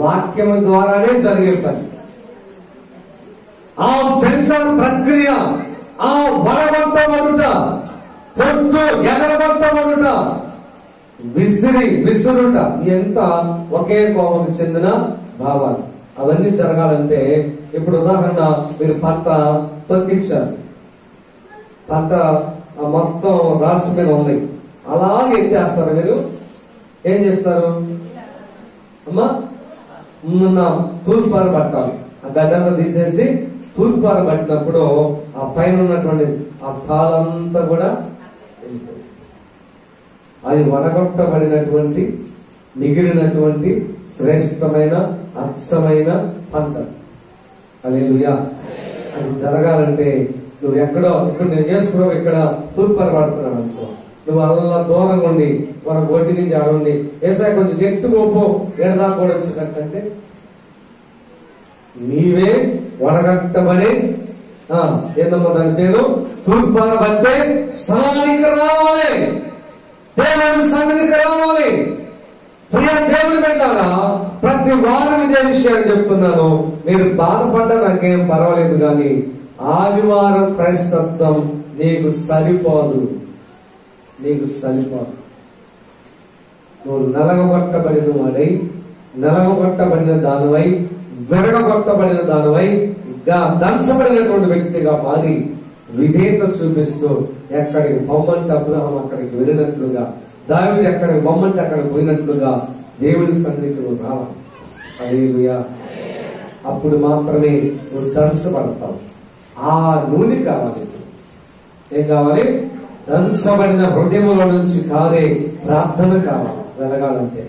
వాక్యం ద్వారానే జరిగే పని. ఆ ఫిల్టర్ ప్రక్రియ, ఆ వడగొట్టబడుట, పొట్టు ఎగరగొట్టబడుట, విసురుట, ఎంత ఒకే కోవకు చెందిన భావాలు. అవన్నీ జరగాలంటే ఇప్పుడు ఉదాహరణ, మీరు పంట తొక్కించారు, పంట మొత్తం రాశి మీద ఉంది, అలాగే ఎత్తేస్తారు. మీరు ఏం చేస్తారు? అమ్మా తూర్పార పట్టాలి. ఆ గడ్డంతా తీసేసి తూర్పార పట్టినప్పుడు ఆ పైన ఉన్నటువంటి ఆ తాళంతా కూడా వెళ్ళిపోయింది. అది వడగొట్టబడినటువంటి మిగిలినటువంటి శ్రేష్టమైన అచ్చమైన పంట. హల్లెలూయా. అది జరగాలంటే నువ్వు ఎక్కడో ఇప్పుడు నేను చేసుకున్నావు, ఇక్కడ తూర్పార పడుతున్నాడు అనుకో, నువ్వు అలా దూరంగా ఉండి మన గొడ్డి నుంచి ఆడుండి ఏసాయి కొంచెం గట్టి గోపో ఎడదా కూడా వచ్చినట్టంటే నీవే వడగట్టబడి ఏదమ్మా దాని పేరు తూర్పార బట్టే స్థలానికి రావాలి, దేవుని సన్నిధికి రావాలి. ప్రియ దేవుని పెట్టారా, ప్రతి వారం ఇదే విషయాన్ని చెప్తున్నాను. మీరు బాధపడ్డా నాకేం పర్వాలేదు, కానీ ఆదివారం క్రైస్తత్వం నీకు సరిపోదు, నీకు సరిపోదు. నువ్వు నలగొట్టబడిన వాడై, నలగొట్టబడిన దానివై, విరగొట్టబడిన దానివై, దంచబడినటువంటి వ్యక్తిగా మారి విధేయత చూపిస్తూ ఎక్కడికి బొమ్మంటే అబ్రహాం అక్కడికి వెళ్ళినట్లుగా, దావీదు ఎక్కడికి బొమ్మంటే అక్కడికి పోయినట్లుగా దేవుని సన్నిధికి నువ్వు రావాలి. హల్లెలూయా. అప్పుడు మాత్రమే నువ్వు దంచబడతావు. ఆ నూనె కావాలి. ఏం కావాలి? దంచబడిన హృదయంలో నుంచి కాదే ప్రార్థన కావాలి. వెలగాలంటే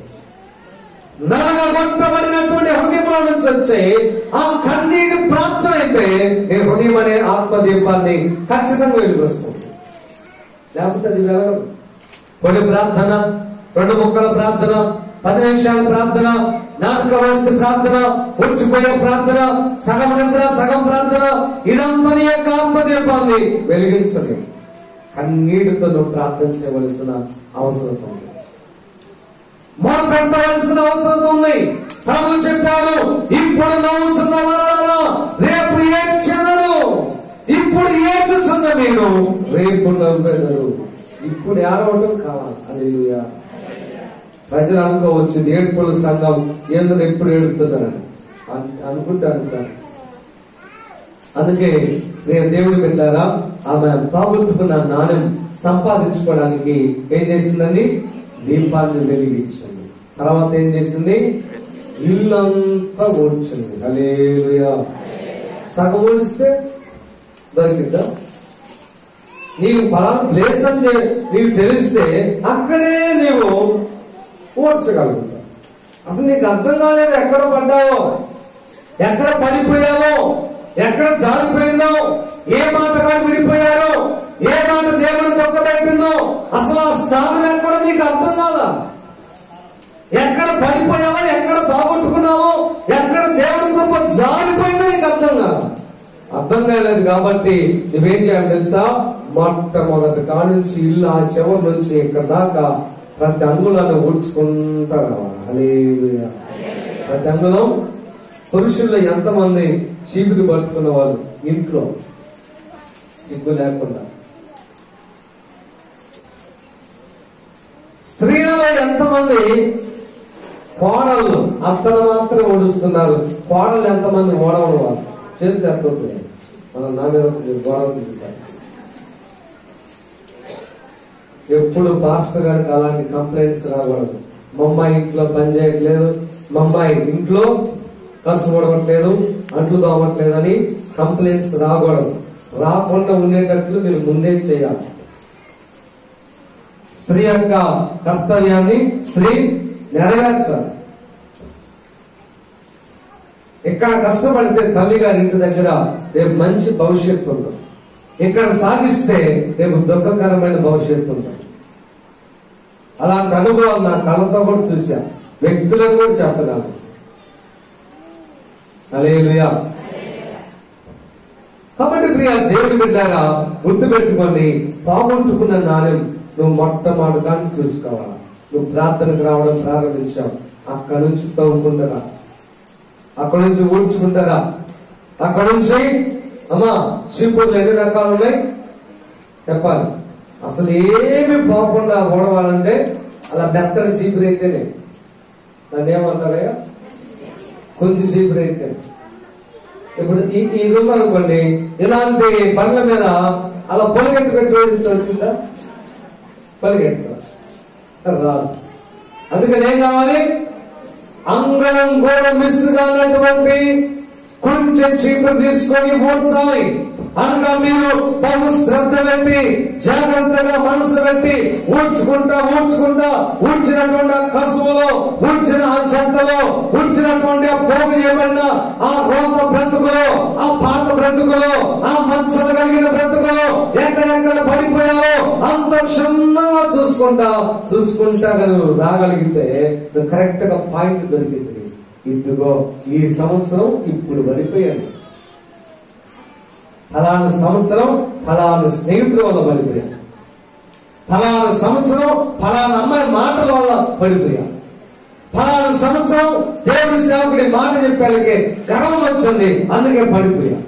నలగొట్టబడినటువంటి హృదయంలో నుంచి వచ్చే ఆ కన్నీటి ప్రార్థన అయితే నీ హృదయం అనే ఆత్మదీపాన్ని ఖచ్చితంగా వెలుగొస్తుంది. లేకపోతే అది వెలగదు. పొడి ప్రార్థన, 2 ముక్కల ప్రార్థన, 10 నిమిషాల ప్రార్థన, నాటక వస్తు ప్రార్థన, వచ్చిపోయే ప్రార్థన, సగం నిద్ర సగం ప్రార్థన, ఇదంతా నీ యొక్క ఆత్మదీపాన్ని వెలిగించలేదు. కన్నీటితో నువ్వు ప్రార్థన చేయవలసిన అవసరం ఉంది, మొదలుపెట్టవలసిన అవసరం ఉంది. ప్రభు చెప్పాడు, ఇప్పుడు నవ్వుచున్న వారారా రేపు ఏడ్చెదరు, ఇప్పుడు ఏడ్చుచున్న మీరు రేపు నవ్వెదరు. ఇప్పుడు ఏడవటం కావాలి. హల్లెలూయా. ప్రజలు అనుకోవచ్చు ఏడుపుల సంఘం ఎందుకు ఎప్పుడు ఏడుతుందని. అనుకుంటాను. అందుకే నేను దేవుడు పెట్టారా, ఆమె పోగొట్టుకున్న నాణ్యం సంపాదించుకోవడానికి ఏం చేసిందండి? దీపాన్ని వెలిగించింది. తర్వాత ఏం చేసింది? ఇల్లంతా ఓడ్చింది. హల్లెలూయా. సగం ఓడిస్తే దొరికిద్దా? నీవు ఫలానా ప్లేస్ అంటే నీకు తెలిస్తే అక్కడే నీవు ఓడ్చగలుగుతావు. అసలు నీకు అర్థం కాలేదు ఎక్కడ పడ్డావో, ఎక్కడ పడిపోయావో, ఎక్కడ జారిపోయిందో, ఏ మాట కాదు విడిపోయారో, ఏ మాట దేవుని తొక్కబెట్టిందో, అసలు ఆ స్థానం ఎక్కడ నీకు అర్థం కాదా? ఎక్కడ పడిపోయావో, ఎక్కడ బాగొట్టుకున్నావో, ఎక్కడ దేవుని కృప జారిపోయిందో నీకు అర్థం కాదు. అర్థం కాలేదు కాబట్టి నువ్వేం చేయాలి తెలుసా? మొట్టమొదటి కానుంచి ఇల్లు ఆ చివరి నుంచి ఇక్కడ దాకా ప్రతి అంగుళాన్ని ఊడ్చుకుంటా రావాలి. హల్లెలూయా. ప్రతి అంగుళం. పురుషుల్లో ఎంతమంది చీపురు పట్టుకున్న వాళ్ళు ఇంట్లో సిగ్గు లేకుండా? స్త్రీలలో ఎంతమంది కోడళ్ళు అత్తలు మాత్రం ఓడుస్తున్నారు, కోడళ్ళు ఎంతమంది ఓడవడం వాళ్ళు? చేతులు ఎత్తవుతుంది. మనం నా మీద గోడలు ఎప్పుడు పాస్టర్ గారికి అలాంటి కంప్లైంట్స్ రాకూడదు. మా అమ్మాయి ఇంట్లో పని చేయట్లేదు, మా అమ్మాయి ఇంట్లో కసు పొడవట్లేదు, అంట్లు తోమట్లేదు అని కంప్లైంట్స్ రాకూడదు. రాకుండా ఉండేటట్లు మీరు ముందే చేయాలి. స్త్రీ యొక్క కర్తవ్యాన్ని స్త్రీ నెరవేర్చాలి. ఇక్కడ కష్టపడితే తల్లి గారి ఇంటి దగ్గర రేపు మంచి భవిష్యత్తు ఉంటుంది. ఇక్కడ సాగిస్తే రేపు దుఃఖకరమైన భవిష్యత్తు ఉంటుంది. అలాంటి అనుభవాలు నా కళ్ళతో కూడా చూశా, వ్యక్తులను కూడా చెప్పగలను. హల్లెలూయా. కాబట్టి ప్రియ దేవుని బిడ్డలారా, గుర్తు పెట్టుకోండి, పోగొట్టుకున్న నాణ్యం నువ్వు మొట్టమొదటిగానే చూసుకోవాలి. నువ్వు ప్రార్థనకు రావడం ప్రారంభించావు, అక్కడి నుంచి తవ్వుకుంటారా, అక్కడి నుంచి ఊడ్చుకుంటారా, అక్కడి నుంచి అమ్మా చీపుర్లు ఎన్ని రకాలు ఉన్నాయి చెప్పాలి. అసలు ఏమి పోకుండా ఓడవాలంటే అలా మెత్తడి చీపురు అయితేనే, దాన్ని ఏమంటారయ్యా, కొంచెం చీపురు అయితే. ఇప్పుడు ఇది ఉందనుకోండి, ఇలాంటి బండ్ల మీద అలా పొలిగెట్టు పెట్టి వేడిస్తే వచ్చిందా? పొలిగెట్టు రాదు. అందుకని ఏం కావాలి? అంగళం కూడా మిస్ కానటువంటి కొంచెం చీపురు తీసుకొని ఊడ్చాలి. అనగా మీరు బహు శ్రద్ధ పెట్టి జాగ్రత్తగా మనసు పెట్టి ఊడ్చుకుంటా ఊడ్చినటువంటి ఆ కసువులో, ఊడ్చిన ఆ చెత్తలో, ఊడ్చినటువంటి ఆ పోగు చేయబడిన ఆ రోత బ్రతుకులో, ఆ పాత బ్రతుకులో, ఆ మచ్చలు కలిగిన బ్రతుకులో ఎక్కడెక్కడ పడిపోయావో అంత క్షుణ్ణంగా చూసుకుంటా రాగలిగితే కరెక్ట్ గా పాయింట్ దొరికింది. ఇదిగో ఈ సంవత్సరం ఇప్పుడు పడిపోయాను, ఫలానా సంవత్సరం ఫలానా స్నేహితుల వల్ల పడిపోయాను, ఫలానా సంవత్సరం ఫలానా అమ్మాయి మాటల వల్ల పడిపోయాను, ఫలానా సంవత్సరం దేవుడి సేవకుడి మాట చెప్పాడికే గర్వం వచ్చింది అందుకే పడిపోయాను.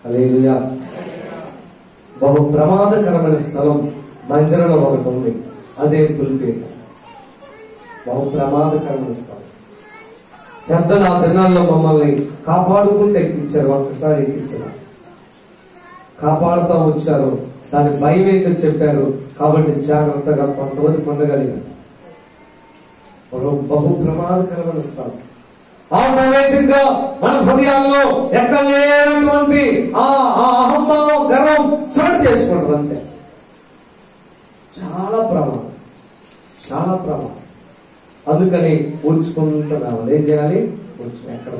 హల్లెలూయా. బహు ప్రమాదకరమైన స్థలం మందిరంలో ఒకటి ఉంది, అదే పులిపేట. బహు ప్రమాదకరమైన స్థలం. పెద్దలు ఆ దినాల్లో మమ్మల్ని కాపాడుకుంటూ ఎక్కించారు. ఒక్కసారి ఎక్కించారు, కాపాడుతూ వచ్చారు. దాని భయం ఏంటో చెప్పారు కాబట్టి జాగ్రత్తగా కొంతమంది పొందగలిగారు. బహు ప్రమాదకరమైన స్థలం. ఆటోమేటిక్ గా మన హృదయాల్లో ఎక్కలేనటువంటి ఆ అహంభావం, గర్వం చోటు చేసుకుంటారు. అంతే. చాలా ప్రమాదం, చాలా ప్రమాదం. అందుకని ఊడ్చుకుంటున్నాము. ఏం చేయాలి? ఎక్కడ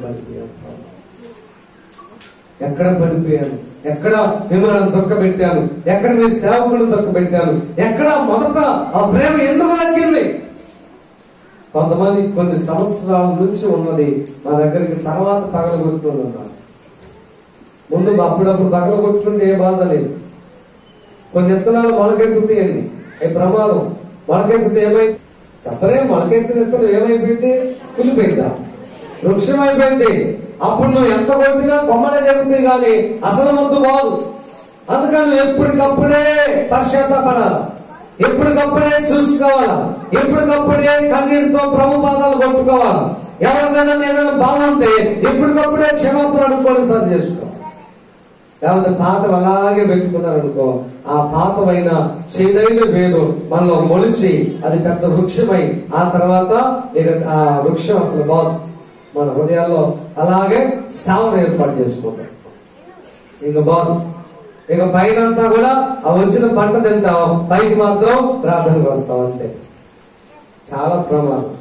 పడిపోయాను, ఎక్కడ మిమ్మల్ని తొక్కబెట్టాను, ఎక్కడ మీ సేవకులను తొక్కబెట్టాను, ఎక్కడ మొదట ఆ ప్రేమ ఎందుకు తగ్గింది? కొంతమంది కొన్ని సంవత్సరాల నుంచి ఉన్నది మా దగ్గరికి తర్వాత పగలగొట్టుకున్నారు. ముందు అప్పుడప్పుడు పగలగొట్టుకుంటే ఏ బాధ లేదు. కొన్ని విత్తనాలు మొలకెత్తుతాయండి, ఏ ప్రమాదం. మొలకెత్తితే ఏమైంది చెప్పలేం. మొలకెత్తిన విత్తనం ఏమైపోయింది? కులిపోయిందా? వృక్షం అయిపోయింది. అప్పుడు నువ్వు ఎంత కొట్టినా కొమ్మలే జరుగుతాయి కానీ అసలు ముద్దు బాదు. అందుకని నువ్వు ఎప్పటికప్పుడే పశ్చాత్తాపడాలి. ఎప్పటికప్పుడే చూసుకోవాలా, ఎప్పటికప్పుడే కన్నీటితో ప్రభు పాదాలు కొట్టుకోవాలా. ఎవరికైనా ఏదైనా బాధ ఉంటే ఎప్పటికప్పుడే క్షమాపణ అనుకోని సరి చేసుకో. లేకపోతే పాతం అలాగే పెట్టుకున్నారనుకో, ఆ పాతమైన చేదైన వేరు మనలో మొలిచి అది పెద్ద వృక్షమై ఆ తర్వాత ఇక ఆ వృక్షం అసలు బాగు మన హృదయాల్లో అలాగే స్థావరం ఏర్పాటు చేసుకుంటాం. ఇంక బాగు ఇక పైన అంతా కూడా ఆ వచ్చిన పంట తింటాం, పైకి మాత్రం ప్రార్థనకు వస్తాం అంతే. చాలా ప్రమాదం.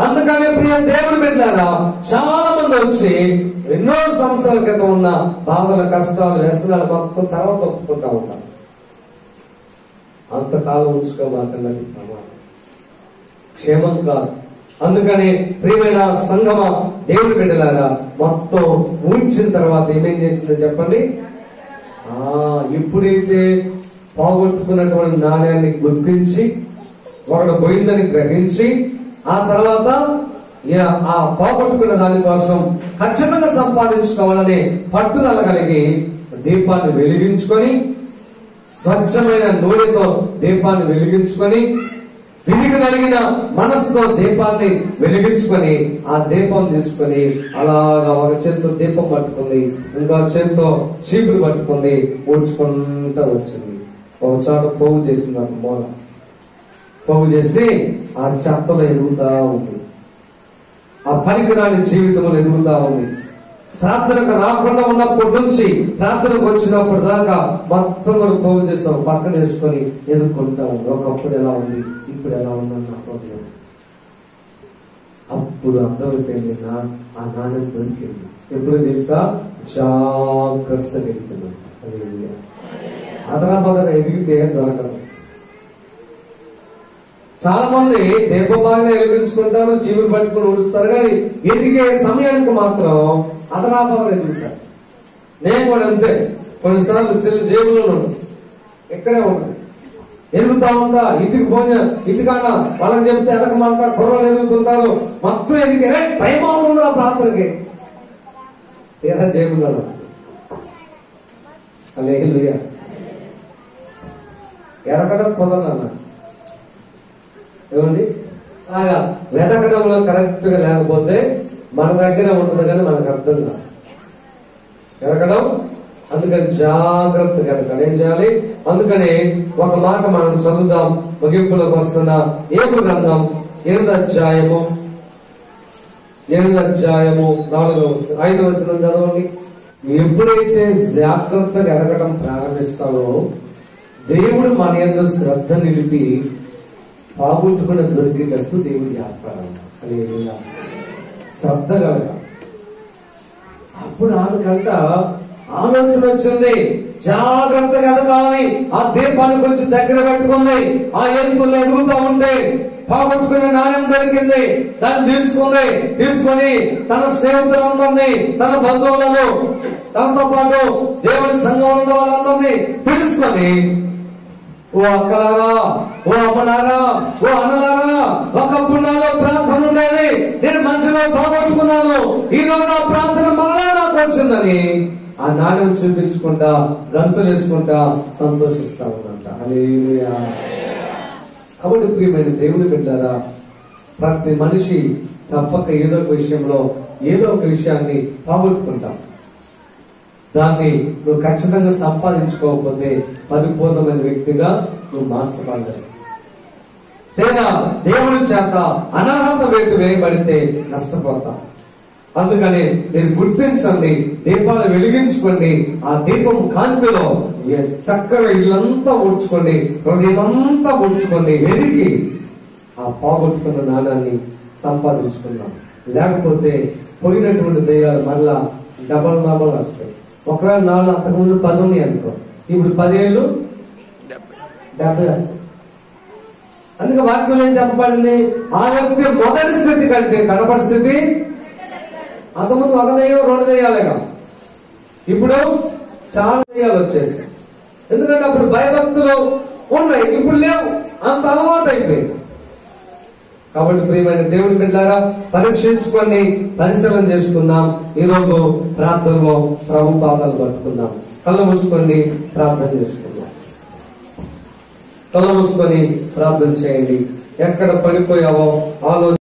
అందుకనే ప్రియ దేవుడు బిడ్డలారా, చాలా మంది వచ్చి ఎన్నో సంవత్సరాల క్రితం ఉన్న బాధల కష్టాలు వ్యసనాలు మొత్తం తర్వాత ఒప్పుకుంటా ఉంటారు. అంతకాలం ఉంచుకోమాకన్నది ప్రమాదం, క్షేమం కాదు. అందుకని ప్రియమైన సంగమ దేవుడి బిడ్డలారా, మొత్తం ఊడ్చిన తర్వాత ఏమేం చేసిందో చెప్పండి. ఎప్పుడైతే పోగొట్టుకున్నటువంటి నాణ్యాన్ని గుర్తించి ఒకడు పోయిందని గ్రహించి ఆ తర్వాత ఆ పోగొట్టుకున్న దానికోసం ఖచ్చితంగా సంపాదించుకోవాలని పట్టుదల కలిగి దీపాన్ని వెలిగించుకొని, స్వచ్ఛమైన నూనెతో దీపాన్ని వెలిగించుకొని, తిరిగి కలిగిన మనసుతో దీపాన్ని వెలిగించుకొని ఆ దీపం తీసుకొని అలాగా ఒక చేతితో దీపం పట్టుకుంది, ఇంకో చేతితో చీపురు పట్టుకుంది, ఊడ్చుకుంటూ వచ్చింది. ఒక చోట పోగు చేసింది, ఒక మూల పోగు చేసి ఆ చెత్తలో ఎదుగుతా ఉంది. ఆ పనికిరాని జీవితంలో ఎదుగుతా ఉంది. ప్రార్థనకు రాకుండా ఉన్నప్పటి నుంచి ప్రార్థనకు వచ్చినప్పుడు దాకా మొత్తం మనం పోగు చేస్తాం, పక్కన వేసుకొని ఎదుర్కొంటా ఉంది. ఒకప్పుడు ఎలా ఉంది, ఇప్పుడు ఎలా ఉందని నా హృదయం. అప్పుడు అర్థమైపోయింది, ఆ నాణ్యం దొరికింది. ఎప్పుడు తెలుసా? జాగ్రత్తగా ఎదుగుతున్నాను. అదరాబదరా ఎదిగితే దొరకదు. చాలా మంది దీపం బాగా వెలిగించుకుంటారు, జీవులు పట్టుకుని ఊడుస్తారు, కానీ ఎదిగే సమయానికి మాత్రం అదరాబదరా ఎదుగుతారు. నేను కూడా అంతే. కొన్నిసార్లు సెల్ జేబులో ఎక్కడే ఉంటుంది, ఎదుగుతా ఉంటా. ఇటుకు పోయిన ఇటుకాడ వాళ్ళకి చెప్తే ఎదగమంట, కుర్రలు ఎదుగుతుంటారు. మొత్తం ఎదిగే టైం అవుతుంది ఆ ప్రార్థనకి. ఏదా జేబులో అలేలుయా ఎరకడం కుదరదన్న ఏమండి. అలాగా వెతకడంలో కరెక్ట్ గా లేకపోతే మన దగ్గర ఉంటుంది కానీ మనకు అర్థం కాదు ఎరకడం. అందుకని జాగ్రత్తగా ఎరకాలి. ఏం చేయాలి? అందుకని ఒక మాట మనం చదువుదాం. ముగింపులోకి వస్తున్న ఏబు గ్రంథం 8వ అధ్యాయము 5వ వచనం చదవండి. ఎప్పుడైతే జాగ్రత్తగా ఎరగడం ప్రారంభిస్తావో దేవుడు మన యందు శ్రద్ధ నిలిపి పాగుంటుకున్న దొరికేటట్టు దేవుడు చేస్తాడన్న. శ్రద్ధ కలగ. అప్పుడు ఆమెకంట ఆలోచన వచ్చింది, జాగ్రత్తగా ఎదగాలని. ఆ దీపాన్ని కొంచెం దగ్గర పెట్టుకుంది. ఆ ఎత్తుల్లో ఎదుగుతా ఉంటే పోగొట్టుకునే నాణ్యం దొరికింది. దాన్ని తీసుకొని తన స్నేహితులందరినీ, తన బంధువులను, తనతో పాటు దేవుని సంఘంలో ఉన్న వాళ్ళందరినీ పిలుచుకొని, ఓ అక్కలారా, ఓ అమ్మలారా, ఓ అన్నలారా, ఒకప్పుడు నాలో ప్రార్థన ఉండేది, నేను మంచిలో పోగొట్టుకున్నాను, ఈ రోజు ఆ ప్రార్థన మరలా నాకు వచ్చిందని ఆ నాణ్యం చూపించుకుంటా, గంతులు వేసుకుంటా సంతోషిస్తా ఉన్నంట. హల్లెలూయా. కాబట్టి ప్రియమైన దేవుని బిడ్డలారా, ప్రతి మనిషి తప్పక ఏదో ఒక విషయంలో ఏదో ఒక విషయాన్ని పోగొట్టుకుంటాం. దాన్ని నువ్వు ఖచ్చితంగా సంపాదించుకోకపోతే పరిపూర్ణమైన వ్యక్తిగా నువ్వు మార్చబడలేవు. తేడా దేవుని చేత అనర్హత వేటు వేయబడితే నష్టపోతాం. అందుకని నేను గుర్తించండి, దీపాలు వెలిగించుకోండి. ఆ దీపం కాంతిలో చక్కగా ఇల్లంతా ఊడ్చుకోండి, హృదయమంతా ఊడ్చుకోండి. వెతికి ఆ పోగొట్టుకున్న నాణాన్ని సంపాదించుకున్నాం. లేకపోతే పోయినటువంటి దయ్యాలు మళ్ళా డబల్ వస్తాయి. ఒకవేళ నాలుగు అంతకుముందు 10 ఉన్నాయి అనుకో, ఇప్పుడు 10 ఏళ్ళు 70 వస్తాయి. అందుకే వాక్యం ఏం చెప్పబడింది? ఆ వ్యక్తి మొదటి స్థితి కంటే కనపడి స్థితి, అంతకుముందు ఒక దయ్యం 2 దయ్యాలేగా, ఇప్పుడు చాలా దయ్యాలు వచ్చేసాయి. ఎందుకంటే అప్పుడు భయభక్తులు ఉన్నాయి, ఇప్పుడు లేవు, అంత అలవాటు అయిపోయింది. కాబట్టి ప్రియమైన దేవుని బిడ్డలారా, పరీక్షించుకొని పరిశీలన చేసుకుందాం. ఈ రోజు ప్రార్థనలో ప్రభు పాదాలు పట్టుకుందాం. కళ్ళు మూసుకొని ప్రార్థన చేసుకుందాం. తల మూసుకొని ప్రార్థన చేయండి. ఎక్కడ పడిపోయావో ఆలోచన